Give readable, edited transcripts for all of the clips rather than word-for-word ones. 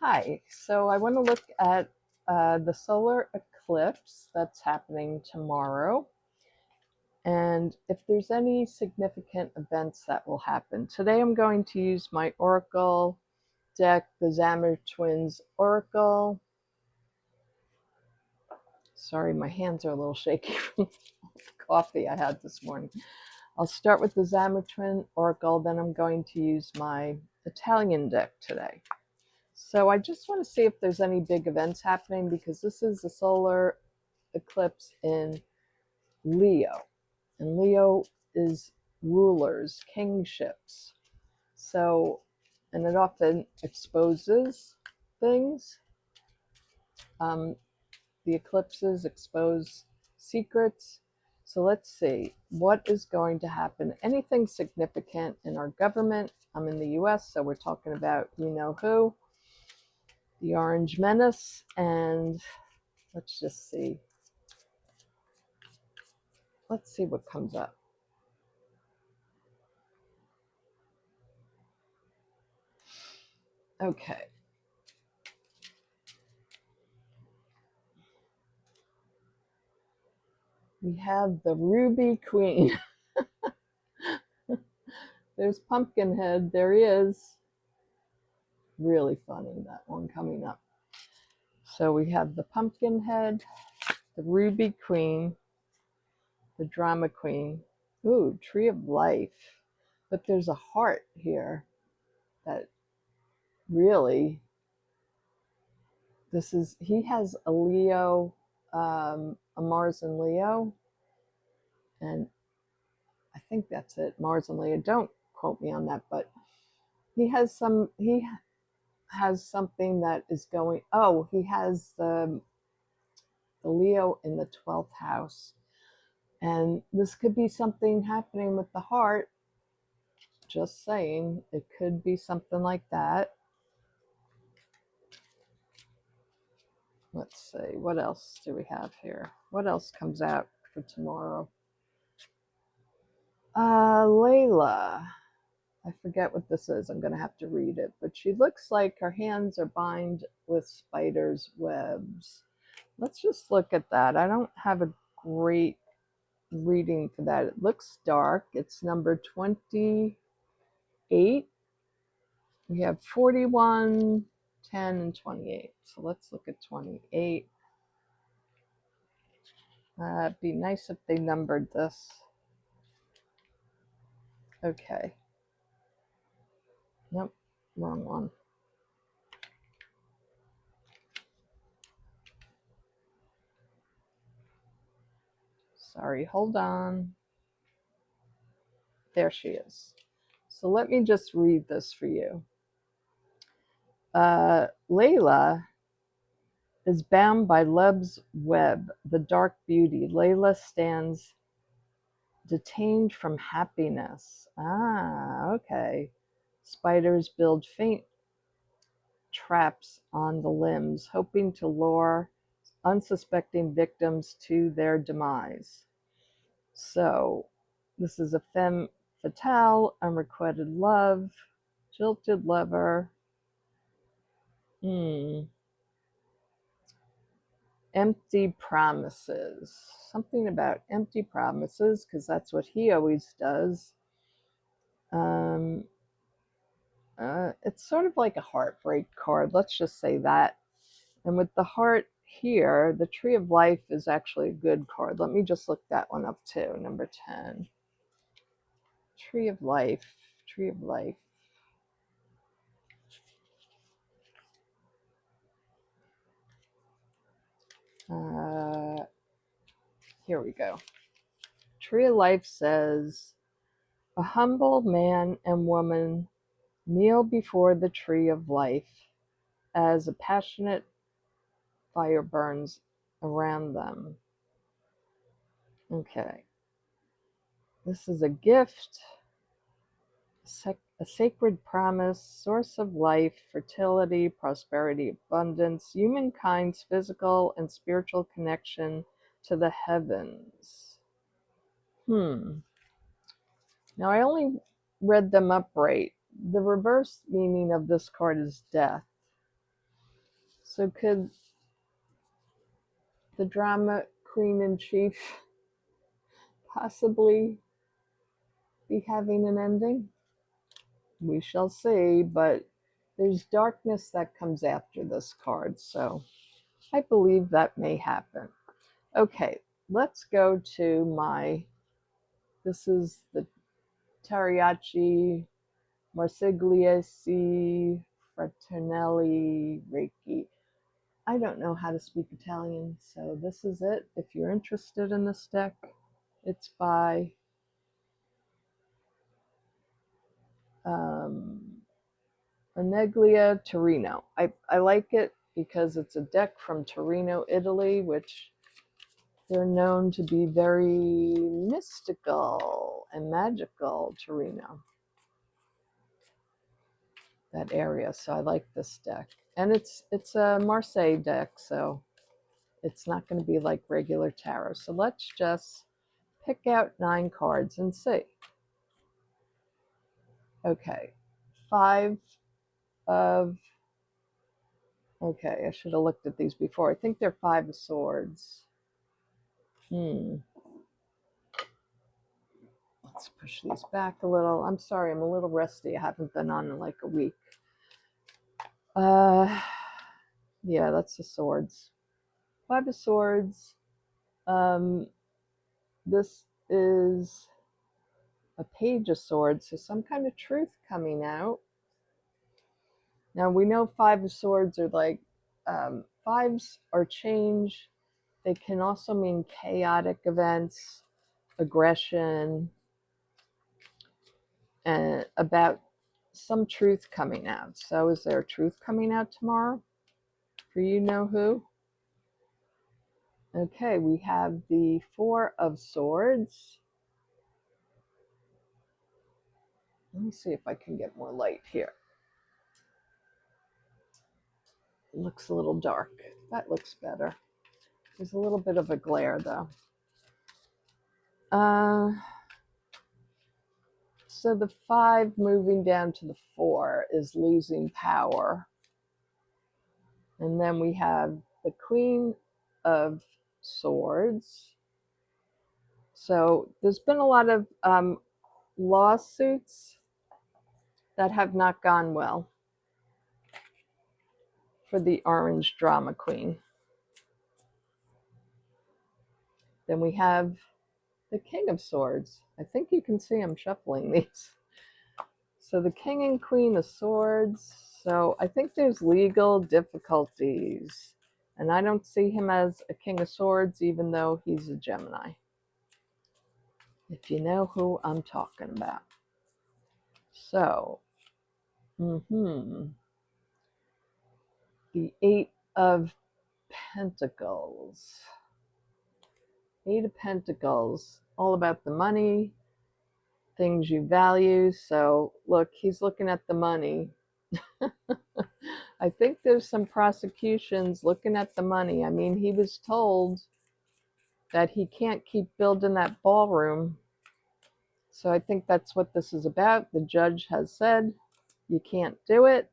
Hi, so I want to look at the solar eclipse that's happening tomorrow and if there's any significant events that will happen. Today I'm going to use my Oracle deck, the Zammer Twins Oracle. Sorry, my hands are a little shaky from the coffee I had this morning. I'll start with the Zammer Twin Oracle, then I'm going to use my Italian deck today. So I just want to see if there's any big events happening because this is the solar eclipse in Leo. And Leo is rulers, kingships. So, and it often exposes things. The eclipses expose secrets. So let's see what is going to happen. Anything significant in our government. I'm in the US, so we're talking about you know who. The Orange Menace, and let's just see. Let's see what comes up. Okay. We have the Ruby Queen. There's Pumpkinhead. There he is. Really funny, that one coming up. So we have the Pumpkinhead, the Ruby Queen, the Drama Queen. Ooh, Tree of Life. But there's a heart here that really, this is, he has a Leo, a Mars and Leo. And I think that's it, Mars and Leo. Don't quote me on that, but he has something that is going, oh, he has the Leo in the 12th house. And this could be something happening with the heart. Just saying, it could be something like that. Let's see, what else do we have here? What else comes out for tomorrow? Layla. I forget what this is. I'm going to have to read it. But she looks like her hands are bound with spiders' webs. Let's just look at that. I don't have a great reading for that. It looks dark. It's number 28. We have 41, 10, and 28. So let's look at 28. It'd be nice if they numbered this. Okay. Nope, wrong one. Sorry, hold on. There she is. So let me just read this for you. Layla is bound by love's web, the dark beauty. Layla stands detained from happiness. Ah, okay. Spiders build faint traps on the limbs, hoping to lure unsuspecting victims to their demise. So, this is a femme fatale, unrequited love, jilted lover. Empty promises. Something about empty promises, because that's what he always does. It's sort of like a heartbreak card. Let's just say that. And with the heart here, the Tree of Life is actually a good card. Let me just look that one up too. Number 10. Tree of Life. Tree of Life. Here we go. Tree of Life says, a humble man and woman kneel before the Tree of Life as a passionate fire burns around them. Okay. This is a gift, a sacred promise, source of life, fertility, prosperity, abundance, humankind's physical and spiritual connection to the heavens. Now, I only read them upright. The reverse meaning of this card is death. So could the drama queen in chief possibly be having an ending? We shall see, but there's darkness that comes after this card, so I believe that may happen. Okay, let's go to this is the Tariachi Marsigliesi Fraternelli Reiki. I don't know how to speak Italian, so this is it. If you're interested in this deck, it's by Oneglia Torino. I like it because it's a deck from Torino, Italy, which they're known to be very mystical and magical, Torino, that area. So I like this deck. And it's a Marseille deck, so it's not going to be like regular tarot. So let's just pick out 9 cards and see. Okay, 5 of... Okay, I should have looked at these before. I think they're 5 of Swords. Let's push these back a little. I'm sorry, I'm a little rusty. I haven't been on in like a week. Yeah, that's the Swords. 5 of Swords. This is a Page of Swords, so some kind of truth coming out. Now we know 5 of Swords are like, 5s are change. They can also mean chaotic events, aggression, and about some truth coming out. So is there a truth coming out tomorrow? For you know who? Okay, we have the 4 of Swords. Let me see if I can get more light here. It looks a little dark. That looks better. There's a little bit of a glare though. So the 5 moving down to the 4 is losing power. And then we have the Queen of Swords. So there's been a lot of lawsuits that have not gone well for the orange drama queen. Then we have the King of Swords. I think you can see I'm shuffling these. So the King and Queen of Swords. So I think there's legal difficulties. And I don't see him as a King of Swords, even though he's a Gemini. If you know who I'm talking about. So, the 8 of Pentacles. 8 of Pentacles, all about the money, things you value. So look, he's looking at the money. I think there's some prosecutions looking at the money. I mean, he was told that he can't keep building that ballroom. So I think that's what this is about. The judge has said, you can't do it.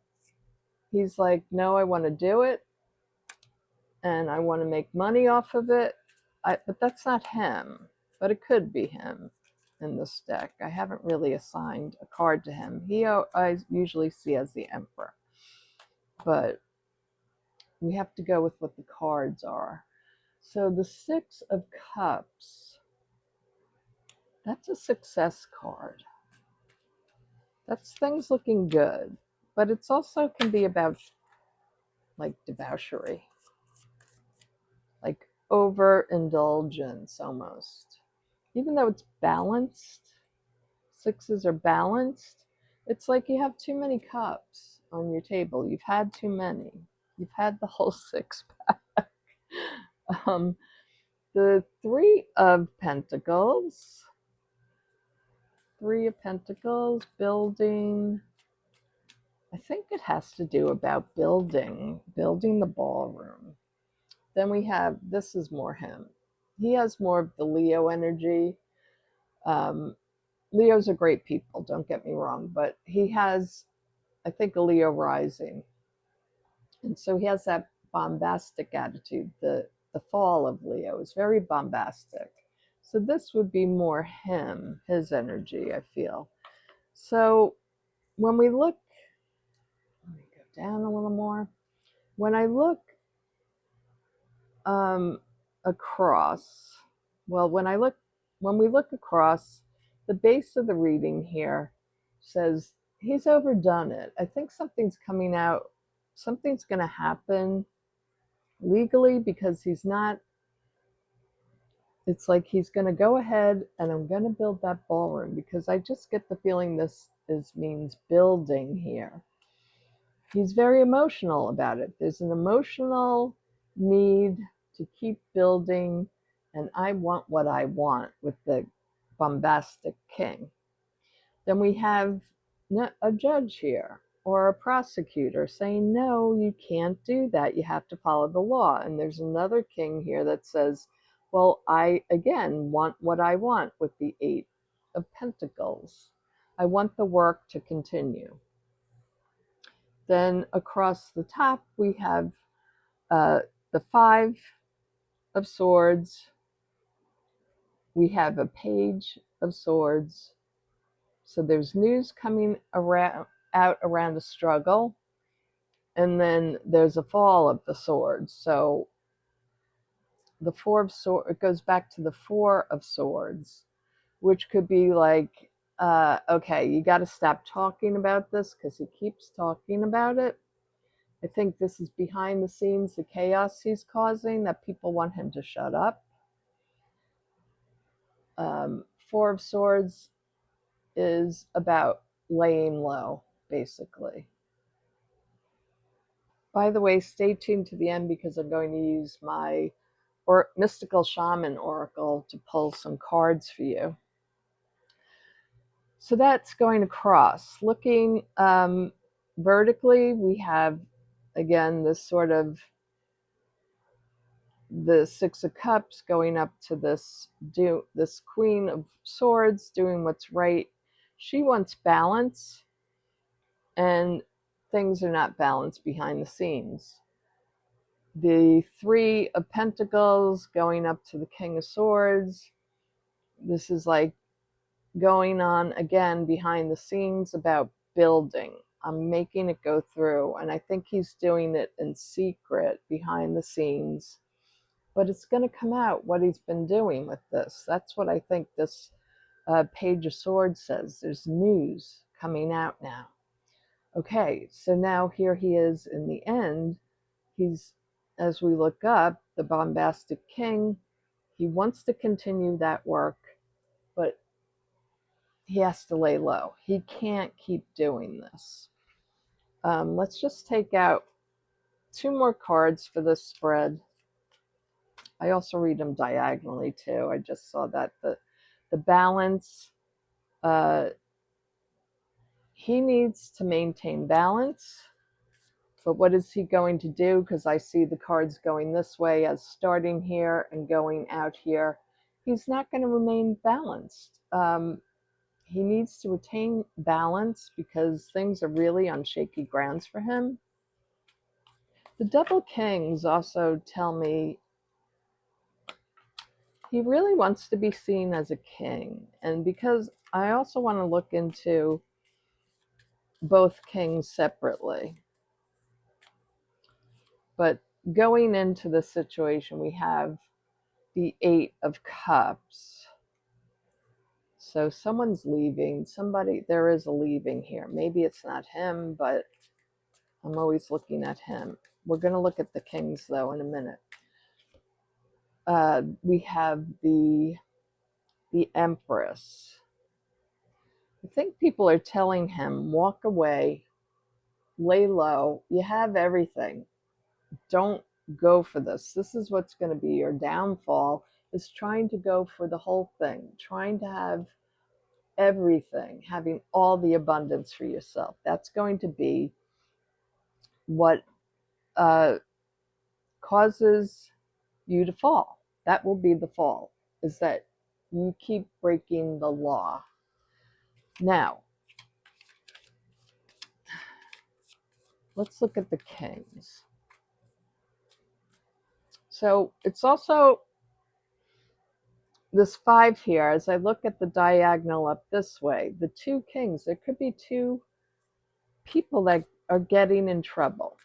He's like, no, I want to do it. And I want to make money off of it. But that's not him. But it could be him in this deck. I haven't really assigned a card to him. I usually see as the Emperor. But we have to go with what the cards are. So the 6 of Cups, that's a success card. That's things looking good. But it's also can be about like debauchery. Like overindulgence almost. Even though it's balanced, 6s are balanced, it's like you have too many cups on your table. You've had too many. You've had the whole 6-pack. The 3 of Pentacles. 3 of Pentacles, building. I think it has to do about building the ballroom. Then we have, this is more him. He has more of the Leo energy. Leos are great people, don't get me wrong, but he has, I think, a Leo rising. And so he has that bombastic attitude. The fall of Leo is very bombastic. So this would be more him, his energy, I feel. So when we look, let me go down a little more. When I look across, well, when we look across, the base of the reading here says he's overdone it. I think something's coming out, something's going to happen legally, because he's not, it's like he's going to go ahead and I'm going to build that ballroom, because I just get the feeling this means building here. He's very emotional about it. There's an emotional need to keep building, and I want what I want with the bombastic king. Then we have a judge here or a prosecutor saying, no, you can't do that. You have to follow the law. And there's another king here that says, well, I, again, want what I want with the Eight of Pentacles. I want the work to continue. Then across the top, we have the Five of Swords. We have a Page of Swords. So there's news coming out around a struggle. And then there's a fall of the swords. So the Four of Swords, it goes back to the Four of Swords, which could be like, okay, you got to stop talking about this because he keeps talking about it. I think this is behind the scenes, the chaos he's causing, that people want him to shut up. Four of Swords is about laying low, basically. By the way, stay tuned to the end because I'm going to use my mystical shaman oracle to pull some cards for you. So that's going across. Looking vertically, we have, again, this sort of the Six of Cups going up to this Queen of Swords doing what's right. She wants balance, and things are not balanced behind the scenes. The Three of Pentacles going up to the King of Swords. This is like going on again behind the scenes about building. I'm making it go through, and I think he's doing it in secret behind the scenes. But it's going to come out what he's been doing with this. That's what I think this Page of Swords says. There's news coming out now. Okay, so now here he is in the end. He's, as we look up, the bombastic king. He wants to continue that work, but he has to lay low. He can't keep doing this. Let's just take out two more cards for this spread. I also read them diagonally too. I just saw that the balance. He needs to maintain balance, but what is he going to do? Because I see the cards going this way as starting here and going out here. He's not going to remain balanced. He needs to retain balance because things are really on shaky grounds for him. The Double Kings also tell me he really wants to be seen as a king. And because I also want to look into both kings separately. But going into the situation, we have the Eight of Cups. So someone's leaving. There is a leaving here. Maybe it's not him, but I'm always looking at him. We're going to look at the kings, though, in a minute. We have the Empress. I think people are telling him, walk away, lay low. You have everything. Don't go for this. This is what's going to be your downfall, is trying to go for the whole thing, trying to have everything, having all the abundance for yourself. That's going to be what causes you to fall. That will be the fall, is that you keep breaking the law. Now, let's look at the kings. So it's also this 5 here. As I look at the diagonal up this way, the 2 kings, there could be 2 people that are getting in trouble.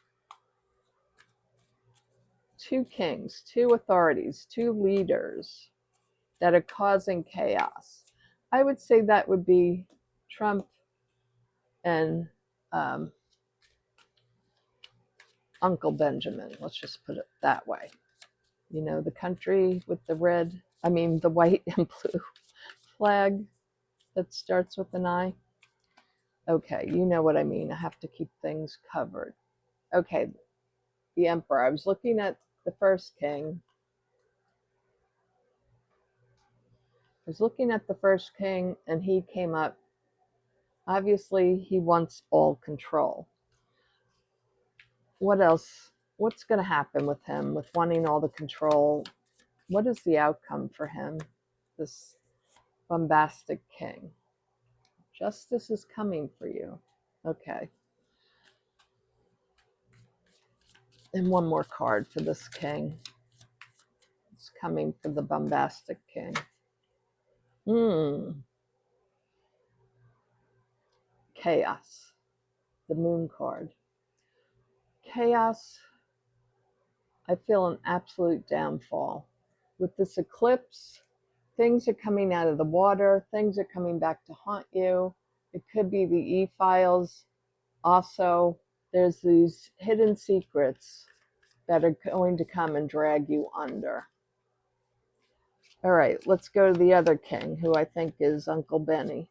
2 kings, 2 authorities, 2 leaders that are causing chaos. I would say that would be Trump and Uncle Benjamin. Let's just put it that way. You know, the country with the the white and blue flag that starts with an I. Okay, you know what I mean. I have to keep things covered. Okay, the emperor. I was looking at the first king. And he came up. Obviously, he wants all control. What else? What's going to happen with him, with wanting all the control? What is the outcome for him, this bombastic king? Justice is coming for you. Okay. And one more card for this king. It's coming for the bombastic king. Chaos. The moon card. Chaos. I feel an absolute downfall. With this eclipse, things are coming out of the water. Things are coming back to haunt you. It could be the e-files. Also, there's these hidden secrets that are going to come and drag you under. All right, let's go to the other king, who I think is Uncle Benny.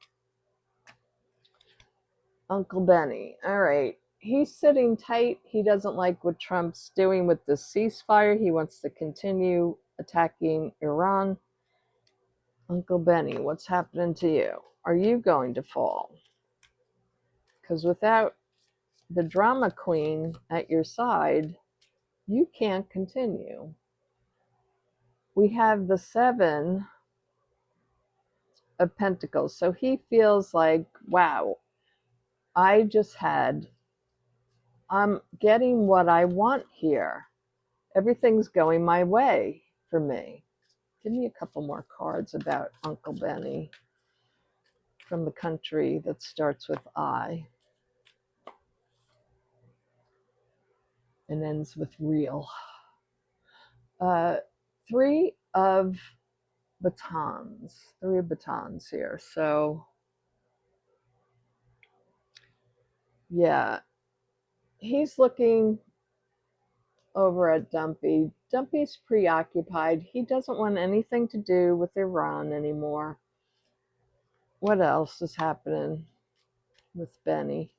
Uncle Benny. All right. He's sitting tight. He doesn't like what Trump's doing with the ceasefire. He wants to continue attacking Iran. Uncle Benny, what's happening to you? Are you going to fall? Because without the drama queen at your side, you can't continue. We have the 7 of Pentacles. So he feels like, wow, I'm getting what I want here. Everything's going my way for me. Give me a couple more cards about Uncle Benny from the country that starts with I and ends with real. 3 of batons. 3 of batons here. So, yeah. He's looking over at Dumpy. Dumpy's preoccupied. He doesn't want anything to do with Iran anymore. What else is happening with Benny?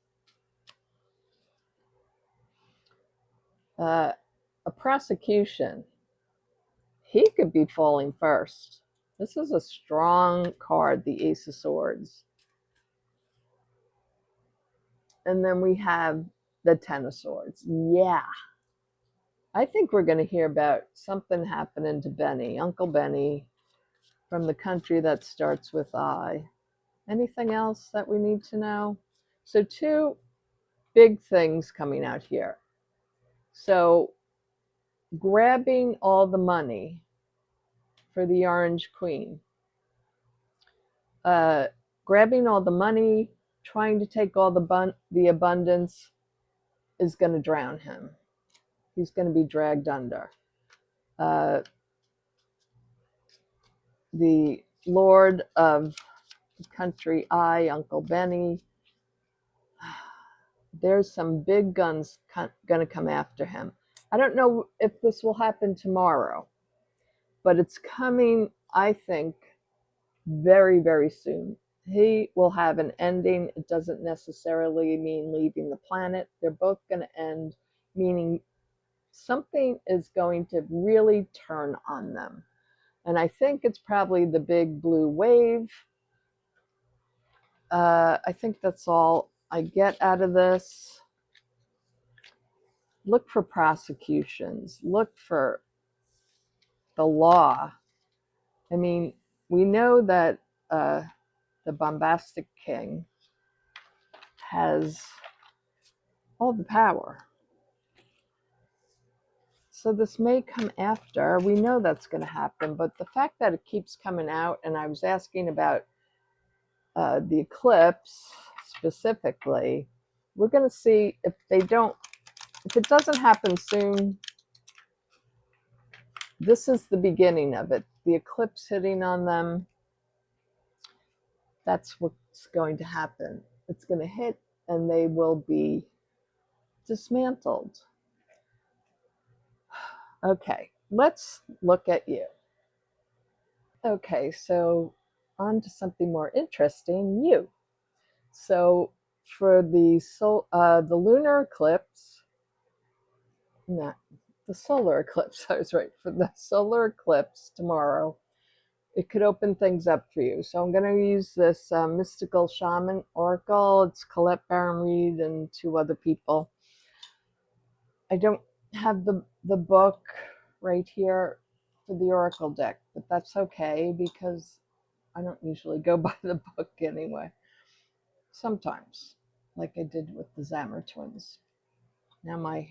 A prosecution. He could be falling first. This is a strong card, the Ace of Swords. And then we have the Ten of Swords. Yeah. I think we're going to hear about something happening to Benny, Uncle Benny, from the country that starts with I. Anything else that we need to know? So 2 big things coming out here. So grabbing all the money for the Orange Queen. Grabbing all the money, trying to take all the abundance is going to drown him. He's going to be dragged under. The Lord of the country I, Uncle Benny, there's some big guns going to come after him. I don't know if this will happen tomorrow, but it's coming, I think, very, very soon. He will have an ending. It doesn't necessarily mean leaving the planet. They're both going to end, meaning something is going to really turn on them. And I think it's probably the big blue wave. I think that's all I get out of this. Look for prosecutions. Look for the law. I mean, we know that the bombastic king has all the power. So this may come after. We know that's going to happen, but the fact that it keeps coming out, and I was asking about the eclipse specifically, we're going to see if it doesn't happen soon. This is the beginning of it. The eclipse hitting on them, that's what's going to happen. It's going to hit and they will be dismantled. Okay, let's look at you. Okay, so on to something more interesting, you. So for the lunar eclipse, no, the solar eclipse, I was right, for the solar eclipse tomorrow, it could open things up for you. So I'm going to use this mystical shaman oracle. It's Colette Baron Reed and 2 other people. I don't have the book right here for the oracle deck, but that's okay because I don't usually go by the book anyway. Sometimes, like I did with the Zammer twins. Now my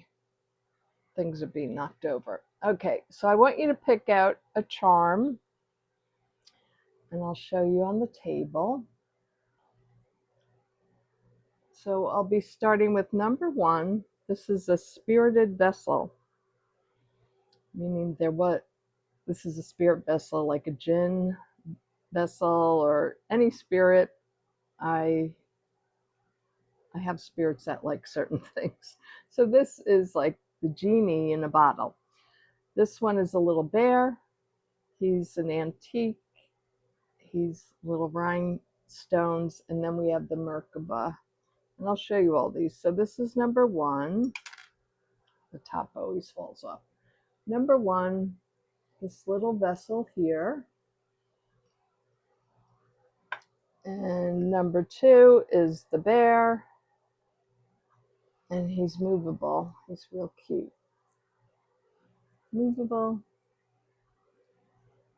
things are being knocked over. Okay, so I want you to pick out a charm, and I'll show you on the table. So I'll be starting with number 1. This is a spirited vessel, meaning this is a spirit vessel, like a jinn vessel or any spirit. I have spirits that like certain things. So this is like the genie in a bottle. This one is a little bear. He's an antique. He's little rhinestones. And then we have the Merkaba. And I'll show you all these. So this is number 1. The top always falls off. Number 1, this little vessel here. And number 2 is the bear. And he's movable. He's real cute. Movable.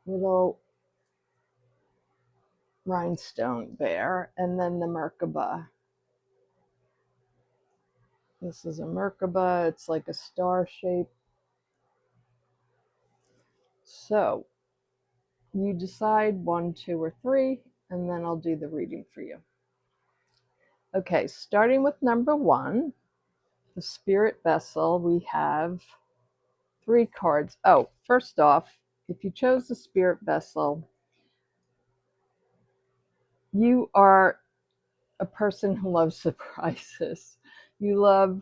Little rhinestone bear. And then the Merkaba. This is a Merkaba. It's like a star shape. So you decide 1, 2, or 3, and then I'll do the reading for you. Okay, starting with number 1, the spirit vessel, we have 3 cards. Oh, first off, if you chose the spirit vessel, you are a person who loves surprises. You love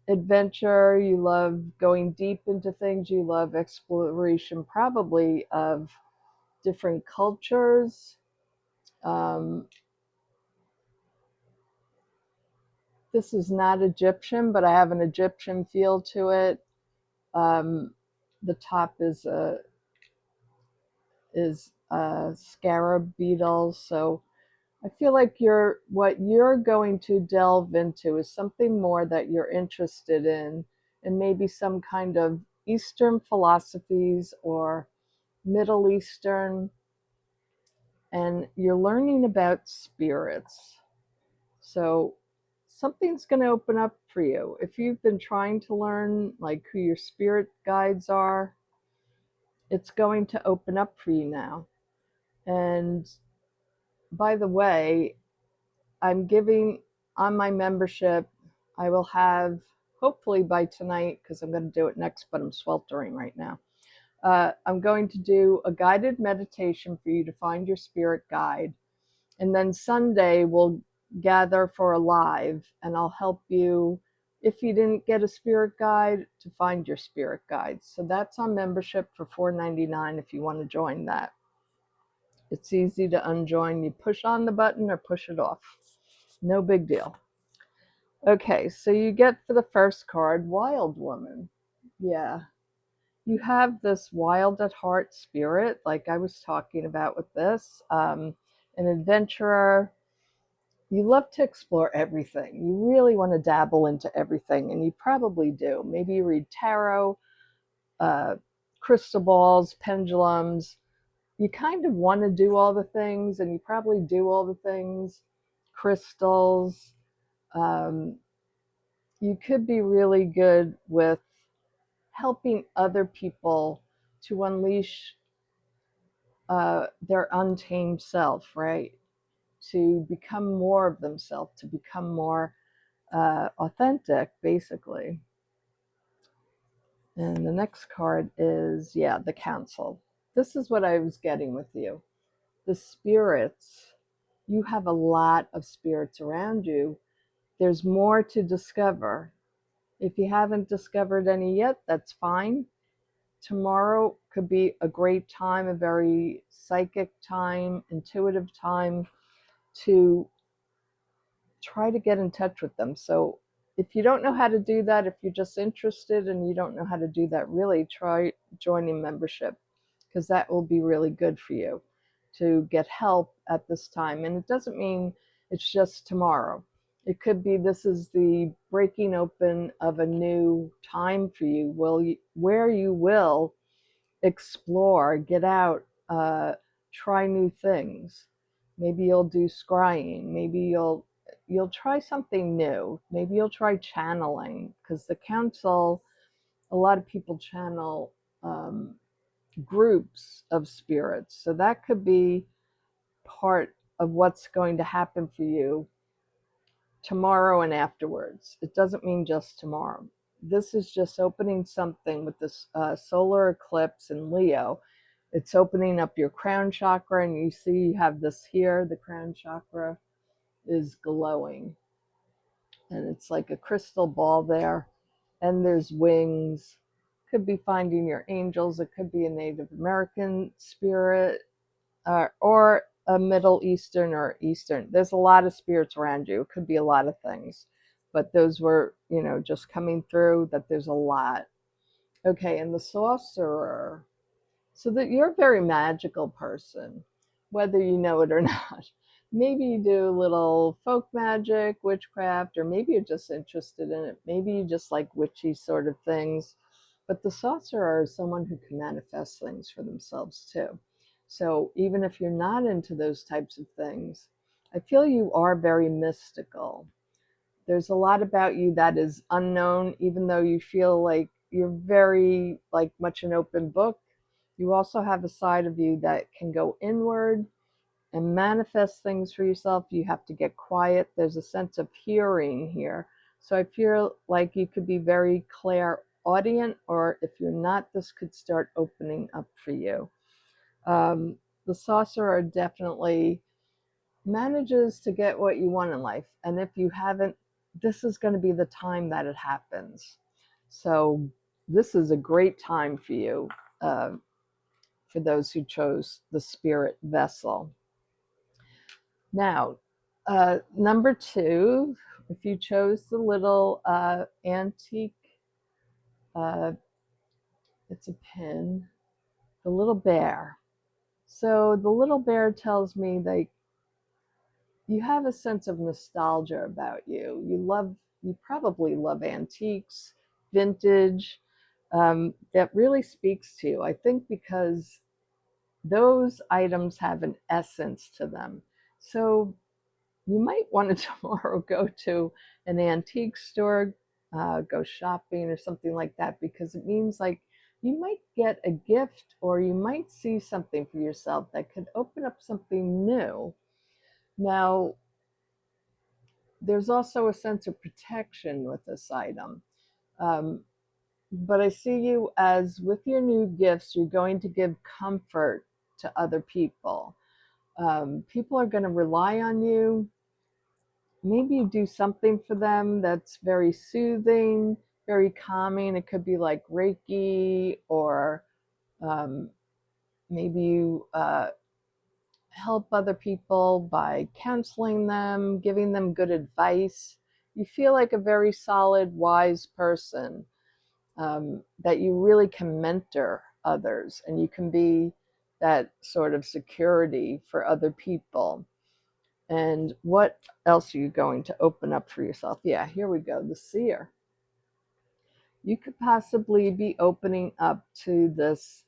adventure, you love going deep into things, you love exploration, probably of different cultures. This is not Egyptian, but I have an Egyptian feel to it. The top is a scarab beetle, so I feel like what you're going to delve into is something more that you're interested in, and maybe some kind of Eastern philosophies or Middle Eastern, and you're learning about spirits. So something's going to open up for you. If you've been trying to learn like who your spirit guides are, it's going to open up for you now. And by the way, I'm giving on my membership, I will have, hopefully by tonight, because I'm going to do it next, but I'm sweltering right now. I'm going to do a guided meditation for you to find your spirit guide. And then Sunday we'll gather for a live, and I'll help you, if you didn't get a spirit guide, to find your spirit guide. So that's on membership for $4.99 if you want to join that. It's easy to unjoin. You push on the button or push it off. No big deal. Okay, so you get for the first card, Wild Woman. Yeah. You have this wild at heart spirit, like I was talking about with this, an adventurer. You love to explore everything. You really want to dabble into everything, and you probably do. Maybe you read tarot, crystal balls, pendulums. You kind of want to do all the things, and you probably do all the things. Crystals. You could be really good with helping other people to unleash their untamed self, right? To become more of themselves, to become more authentic, basically. And the next card is, yeah, the Council. This is what I was getting with you. The spirits, you have a lot of spirits around you. There's more to discover. If you haven't discovered any yet, that's fine. Tomorrow could be a great time, a very psychic time, intuitive time to try to get in touch with them. So if you don't know how to do that, if you're just interested and you don't know how to do that, really try joining membership, because that will be really good for you to get help at this time. And it doesn't mean it's just tomorrow. It could be this is the breaking open of a new time for you, where you will explore, get out, try new things. Maybe you'll do scrying. Maybe you'll try something new. Maybe you'll try channeling, because the council, a lot of people channel groups of spirits. So that could be part of what's going to happen for you tomorrow and afterwards. It doesn't mean just tomorrow. This is just opening something with this solar eclipse in Leo. It's opening up your crown chakra, and you see you have this here. The crown chakra is glowing, and it's like a crystal ball there, and there's wings. Could be finding your angels. It could be a Native American spirit, or a Middle Eastern or Eastern. There's a lot of spirits around you. It could be a lot of things, but those were, just coming through, that there's a lot. Okay, and the sorcerer. So that you're a very magical person, whether you know it or not. Maybe you do a little folk magic, witchcraft, or maybe you're just interested in it. Maybe you just like witchy sort of things. But the sorcerer is someone who can manifest things for themselves too. So even if you're not into those types of things, I feel you are very mystical. There's a lot about you that is unknown, even though you feel like you're very like much an open book. You also have a side of you that can go inward and manifest things for yourself. You have to get quiet. There's a sense of hearing here. So I feel like you could be very clairaudient, or if you're not, this could start opening up for you. The sorcerer definitely manages to get what you want in life. And if you haven't, this is going to be the time that it happens. So this is a great time for you, for those who chose the spirit vessel. Now, number 2, if you chose the little antique, it's a pin, the little bear. So the little bear tells me that you have a sense of nostalgia about you. You probably love antiques, vintage. That really speaks to you, I think, because those items have an essence to them. So you might want to tomorrow go to an antique store, go shopping or something like that, because it means like you might get a gift, or you might see something for yourself that could open up something new. Now, there's also a sense of protection with this item. But I see you as, with your new gifts, you're going to give comfort to other people. People are going to rely on you. Maybe you do something for them that's very soothing, very calming. It could be like Reiki, or maybe you help other people by counseling them, giving them good advice. You feel like a very solid, wise person, that you really can mentor others, and you can be that sort of security for other people. And what else are you going to open up for yourself? Yeah, here we go, the seer. You could possibly be opening up to this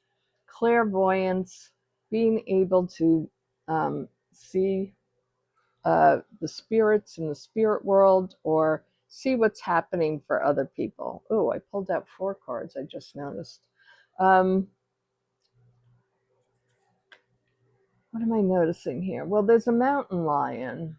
clairvoyance, being able to see the spirits in the spirit world, or see what's happening for other people. Oh, I pulled out 4 cards, I just noticed. What am I noticing here? Well, there's a mountain lion.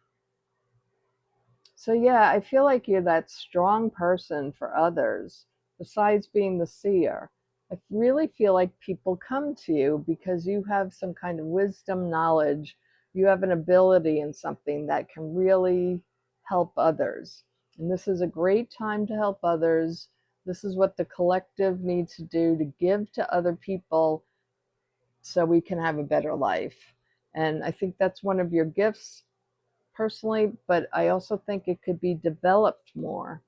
So yeah, I feel like you're that strong person for others, besides being the seer. I really feel like people come to you because you have some kind of wisdom, knowledge, you have an ability in something that can really help others. And this is a great time to help others. This is what the collective needs to do, to give to other people so we can have a better life. And I think that's one of your gifts personally, but I also think it could be developed more.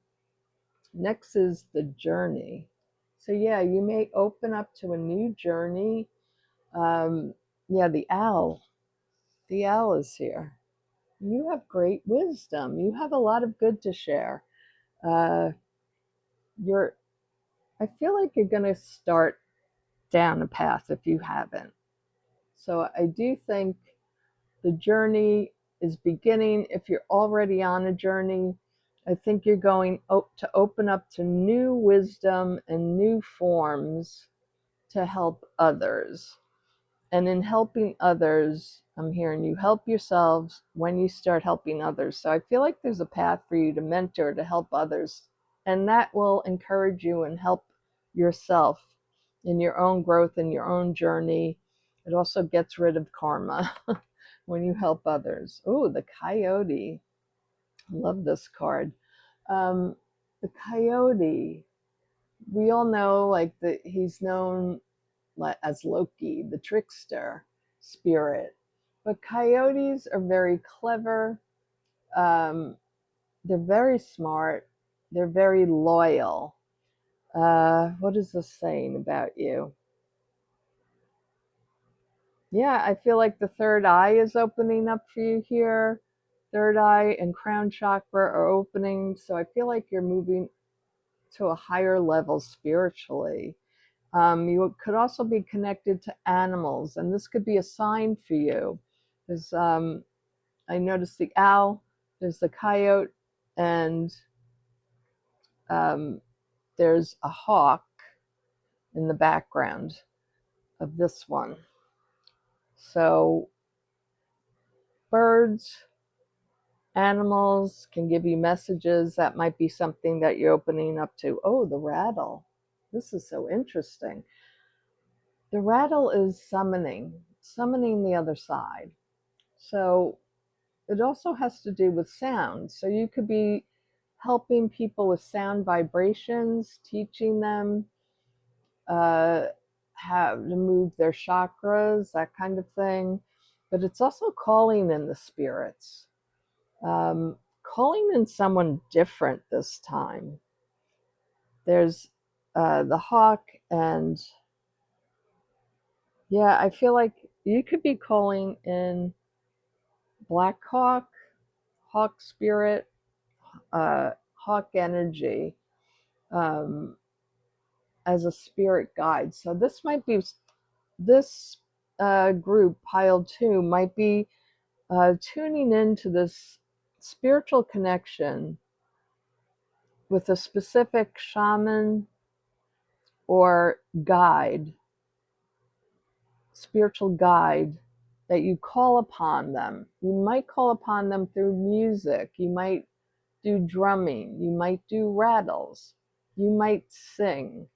Next is the journey. So yeah, you may open up to a new journey. Yeah, the owl. The owl is here. You have great wisdom. You have a lot of good to share. Uh, you're. I feel like you're going to start down a path if you haven't. So I do think the journey is beginning. If you're already on a journey, I think you're going to open up to new wisdom and new forms to help others. And in helping others, I'm hearing you help yourselves when you start helping others. So I feel like there's a path for you to mentor, to help others. And that will encourage you and help yourself in your own growth and your own journey. It also gets rid of karma when you help others. Oh, the coyote. I love this card. The coyote, we all know like that he's known as Loki, the trickster spirit. But coyotes are very clever. They're very smart. They're very loyal. What is this saying about you? Yeah, I feel like the third eye is opening up for you here. Third eye and crown chakra are opening. So I feel like you're moving to a higher level spiritually. You could also be connected to animals, and this could be a sign for you. There's, I noticed the owl, there's the coyote, and there's a hawk in the background of this one. So birds, animals can give you messages. That might be something that you're opening up to. Oh, the rattle. This is so interesting. The rattle is summoning the other side. So it also has to do with sound. So you could be helping people with sound vibrations, teaching them how to move their chakras, that kind of thing. But it's also calling in the spirits, calling in someone different this time. There's the hawk, and yeah, I feel like you could be calling in Black Hawk, Hawk Spirit, Hawk Energy um, as a spirit guide. So this might be, this group, pile 2, might be tuning into this spiritual connection with a specific shaman or guide, spiritual guide, that you call upon them. You might call upon them through music. You might do drumming. You might do rattles. You might sing.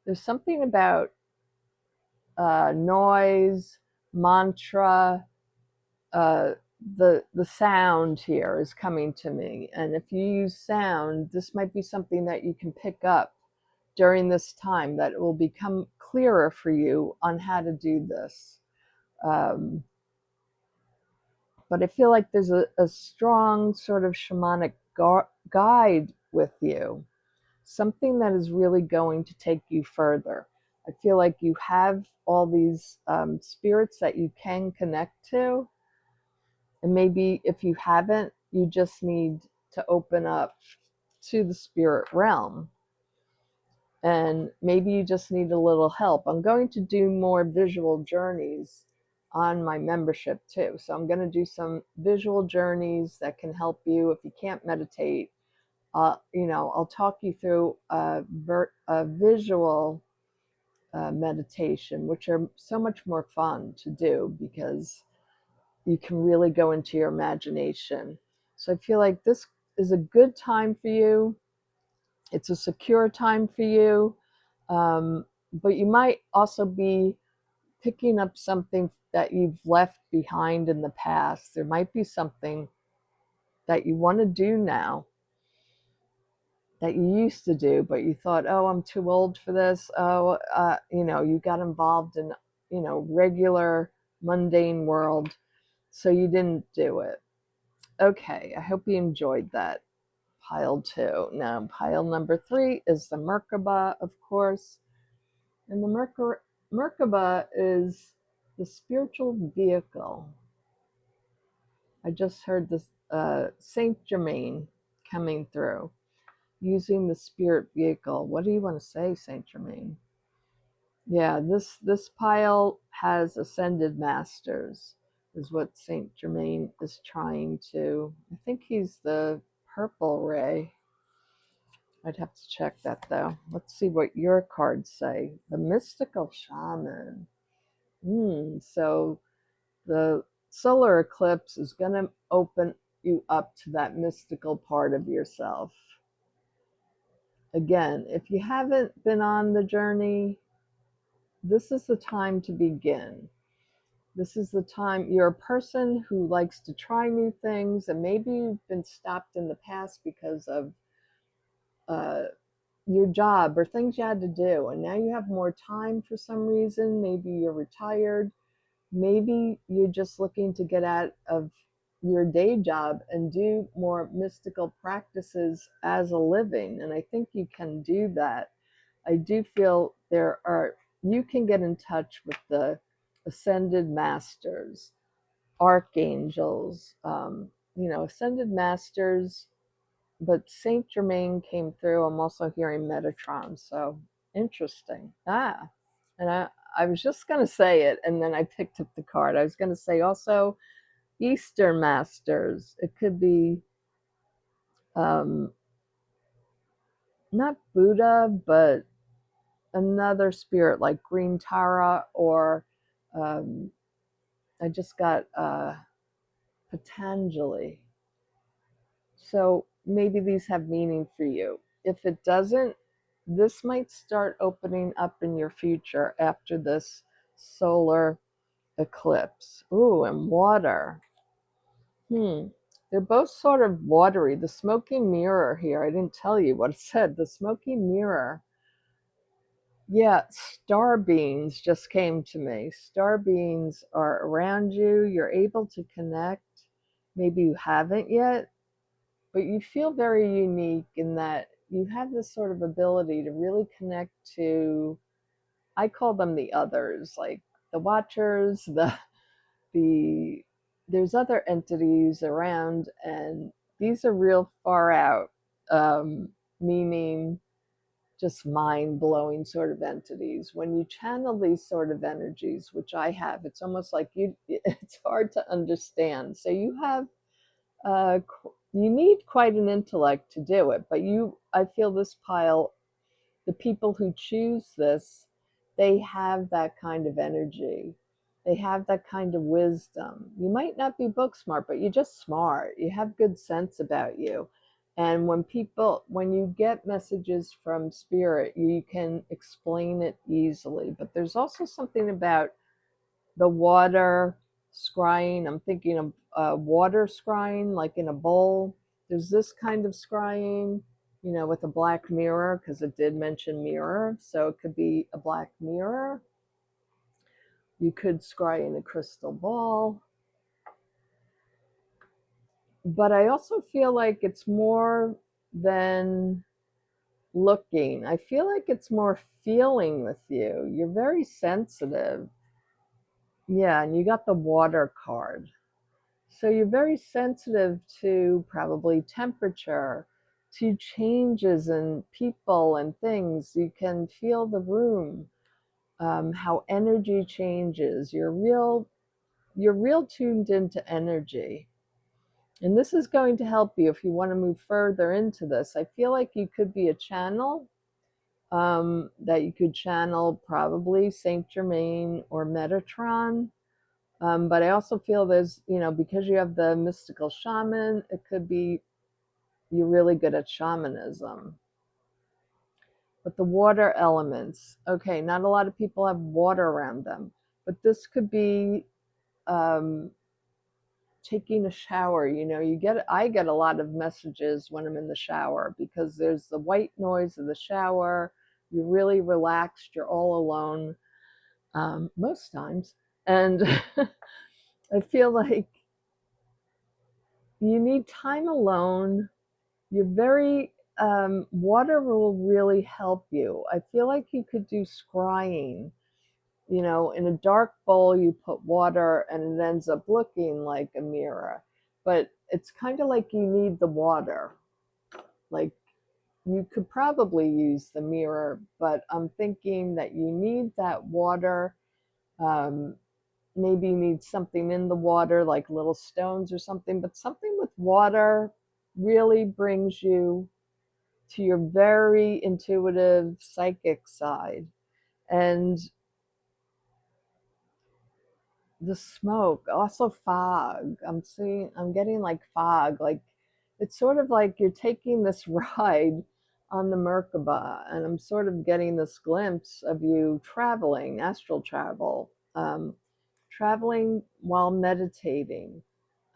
There's something about noise, mantra, uh, the sound here is coming to me. And if you use sound, this might be something that you can pick up during this time, that it will become clearer for you on how to do this. But I feel like there's a strong sort of shamanic guide with you, something that is really going to take you further. I feel like you have all these spirits that you can connect to. And maybe if you haven't, you just need to open up to the spirit realm. And maybe you just need a little help. I'm going to do more visual journeys on my membership too. So I'm going to do some visual journeys that can help you if you can't meditate. I'll talk you through a visual meditation, which are so much more fun to do because you can really go into your imagination. So I feel like this is a good time for you. It's a secure time for you. But you might also be picking up something that you've left behind in the past. There might be something that you want to do now that you used to do, but you thought, oh, I'm too old for this. Oh, you got involved in, regular mundane world, so you didn't do it. Okay, I hope you enjoyed that. Pile 2. Now, pile number 3 is the Merkaba, of course. And the Merkaba is the spiritual vehicle. I just heard this Saint Germain coming through, using the spirit vehicle. What do you want to say, Saint Germain? Yeah, this pile has ascended masters, is what Saint Germain is trying to. I think he's the purple ray. I'd have to check that though. Let's see what your cards say. The mystical shaman. So the solar eclipse is going to open you up to that mystical part of yourself. Again, if you haven't been on the journey, this is the time to begin. This is the time. You're a person who likes to try new things, and maybe you've been stopped in the past because of your job or things you had to do, and now you have more time for some reason. Maybe you're retired. Maybe you're just looking to get out of your day job and do more mystical practices as a living. And I think you can do that. I do feel you can get in touch with the ascended masters, archangels, ascended masters. But Saint Germain came through. I'm also hearing Metatron. So interesting. And I was just going to say it, and then I picked up the card. I was going to say also Eastern Masters. It could be not Buddha, but another spirit like Green Tara, or I just got Patanjali. So maybe these have meaning for you. If it doesn't, this might start opening up in your future after this solar eclipse. Ooh, and water. They're both sort of watery. The smoky mirror here, I didn't tell you what it said. The smoky mirror. Yeah, star beings just came to me. Star beings are around you. You're able to connect. Maybe you haven't yet, but you feel very unique in that you have this sort of ability to really connect to, I call them the others, like the watchers, there's other entities around, and these are real far out, meaning just mind-blowing sort of entities. When you channel these sort of energies, which I have, it's almost like it's hard to understand. So you have you need quite an intellect to do it, but I feel this pile, the people who choose this, they have that kind of energy. They have that kind of wisdom. You might not be book smart, but you're just smart. You have good sense about you. And when you get messages from spirit, you can explain it easily. But there's also something about the water scrying. I'm thinking of water scrying, like in a bowl. There's this kind of scrying, with a black mirror, because it did mention mirror. So it could be a black mirror. You could scry in a crystal ball. But I also feel like it's more than looking. I feel like it's more feeling with you. You're very sensitive. Yeah, and you got the water card. So you're very sensitive to probably temperature, to changes in people and things. You can feel the room, how energy changes. You're real tuned into energy. And this is going to help you if you want to move further into this. I feel like you could be a channel, that you could channel probably Saint Germain or Metatron. But I also feel there's, because you have the mystical shaman, it could be you're really good at shamanism. But the water elements, okay, not a lot of people have water around them, but this could be taking a shower. I get a lot of messages when I'm in the shower because there's the white noise of the shower. You're really relaxed. You're all alone, most times. And I feel like you need time alone. You're very, water will really help you. I feel like you could do scrying. In a dark bowl, you put water and it ends up looking like a mirror. But it's kind of like you need the water. Like you could probably use the mirror, but I'm thinking that you need that water. Um, Maybe you need something in the water, like little stones or something, but something with water really brings you to your very intuitive psychic side. And the smoke, also fog. I'm getting like fog. Like it's sort of like you're taking this ride on the Merkaba, and I'm sort of getting this glimpse of you traveling, astral travel, traveling while meditating,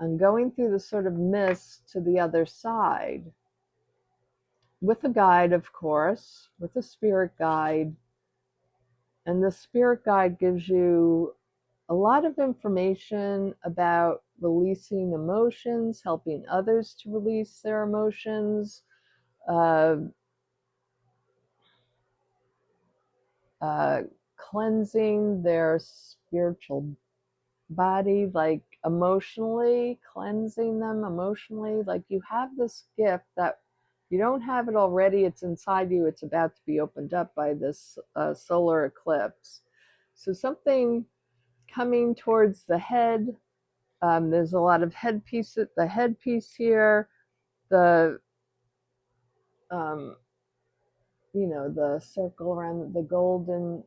and going through the sort of mist to the other side with a guide, of course, with a spirit guide. And the spirit guide gives you a lot of information about releasing emotions, helping others to release their emotions, uh, cleansing their spiritual body, like emotionally, cleansing them emotionally. Like you have this gift that you don't have it already, it's inside you, it's about to be opened up by this solar eclipse. So something coming towards the head. There's a lot of the headpiece here, the the circle around the golden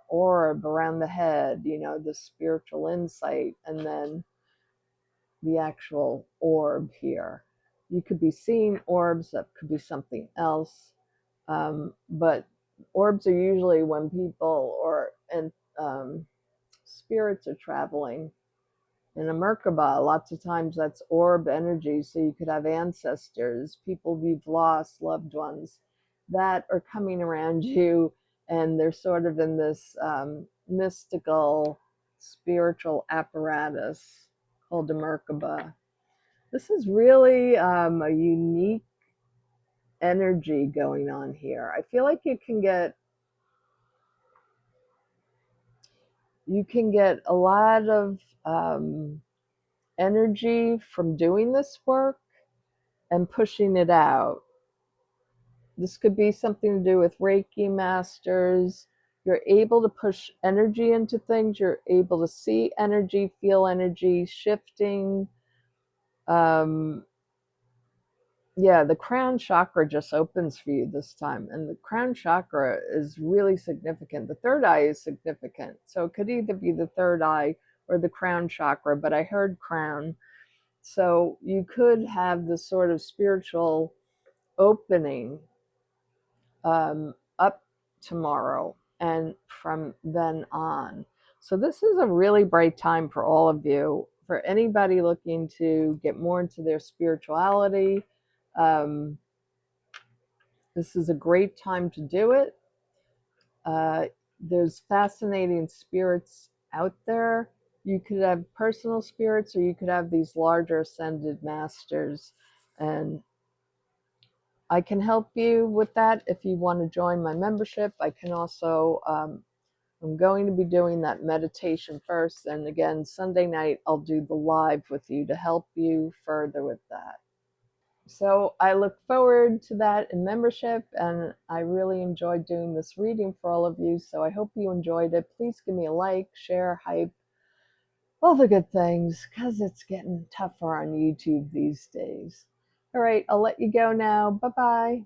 orb around the head, the spiritual insight, and then the actual orb here. You could be seeing orbs, that could be something else, but orbs are usually when people and spirits are traveling. In a Merkaba, lots of times that's orb energy, so you could have ancestors, people you've lost, loved ones, that are coming around you, and they're sort of in this mystical, spiritual apparatus called a Merkaba. This is really a unique energy going on here. I feel like you can get a lot of energy from doing this work and pushing it out. This could be something to do with Reiki masters. You're able to push energy into things. You're able to see energy, feel energy shifting. The crown chakra just opens for you this time. And the crown chakra is really significant. The third eye is significant. So it could either be the third eye or the crown chakra, but I heard crown. So you could have this sort of spiritual opening up tomorrow and from then on. So this is a really bright time for all of you. For anybody looking to get more into their spirituality, this is a great time to do it. There's fascinating spirits out there. You could have personal spirits, or you could have these larger ascended masters, and I can help you with that if you want to join my membership. I can also, I'm going to be doing that meditation first. And again, Sunday night, I'll do the live with you to help you further with that. So I look forward to that in membership. And I really enjoyed doing this reading for all of you. So I hope you enjoyed it. Please give me a like, share, hype. all the good things, because it's getting tougher on YouTube these days. All right, I'll let you go now. Bye bye.